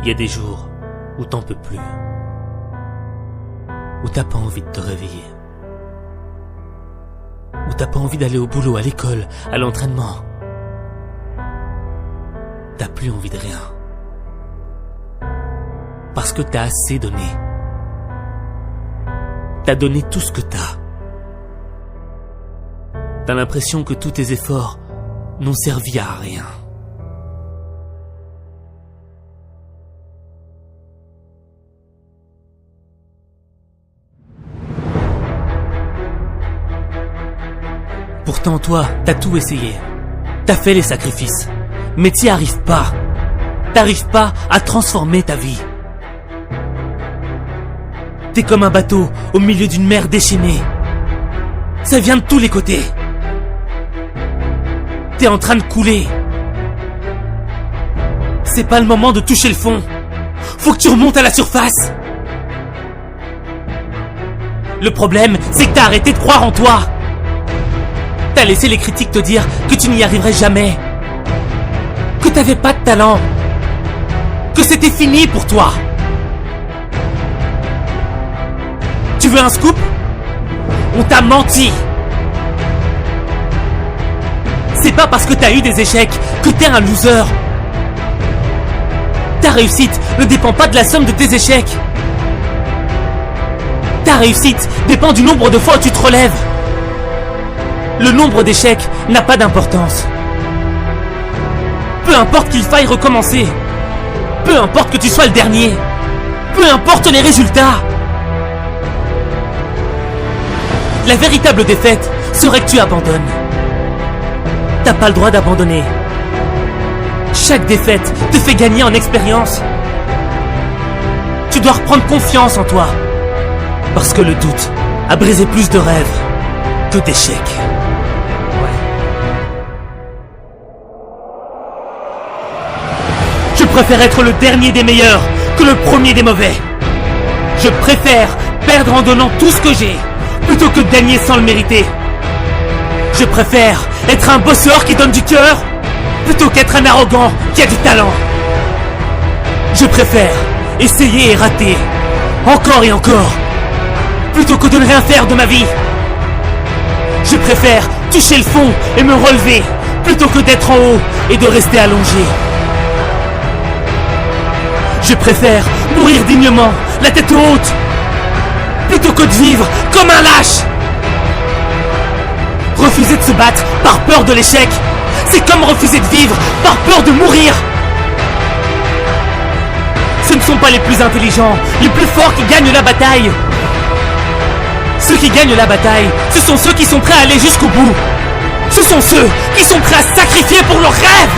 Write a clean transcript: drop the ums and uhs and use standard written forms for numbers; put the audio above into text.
Il y a des jours où t'en peux plus, où t'as pas envie de te réveiller, où t'as pas envie d'aller au boulot, à l'école, à l'entraînement. T'as plus envie de rien. Parce que t'as assez donné. T'as donné tout ce que t'as. T'as l'impression que tous tes efforts n'ont servi à rien. Pourtant toi, t'as tout essayé. T'as fait les sacrifices. Mais t'y arrives pas. T'arrives pas à transformer ta vie. T'es comme un bateau au milieu d'une mer déchaînée. Ça vient de tous les côtés. T'es en train de couler. C'est pas le moment de toucher le fond. Faut que tu remontes à la surface. Le problème, c'est que t'as arrêté de croire en toi. T'as laissé les critiques te dire que tu n'y arriverais jamais. Que t'avais pas de talent. Que c'était fini pour toi. Tu veux un scoop? On t'a menti. C'est pas parce que t'as eu des échecs que t'es un loser. Ta réussite ne dépend pas de la somme de tes échecs. Ta réussite dépend du nombre de fois où tu te relèves. Le nombre d'échecs n'a pas d'importance. Peu importe qu'il faille recommencer. Peu importe que tu sois le dernier. Peu importe les résultats. La véritable défaite serait que tu abandonnes. T'as pas le droit d'abandonner. Chaque défaite te fait gagner en expérience. Tu dois reprendre confiance en toi. Parce que le doute a brisé plus de rêves que d'échecs. Je préfère être le dernier des meilleurs que le premier des mauvais. Je préfère perdre en donnant tout ce que j'ai plutôt que de gagner sans le mériter. Je préfère être un bosseur qui donne du cœur plutôt qu'être un arrogant qui a du talent. Je préfère essayer et rater encore et encore plutôt que de ne rien faire de ma vie. Je préfère toucher le fond et me relever plutôt que d'être en haut et de rester allongé. Je préfère mourir dignement, la tête haute, plutôt que de vivre comme un lâche. Refuser de se battre par peur de l'échec, c'est comme refuser de vivre par peur de mourir. Ce ne sont pas les plus intelligents, les plus forts qui gagnent la bataille. Ceux qui gagnent la bataille, ce sont ceux qui sont prêts à aller jusqu'au bout. Ce sont ceux qui sont prêts à sacrifier pour leurs rêves.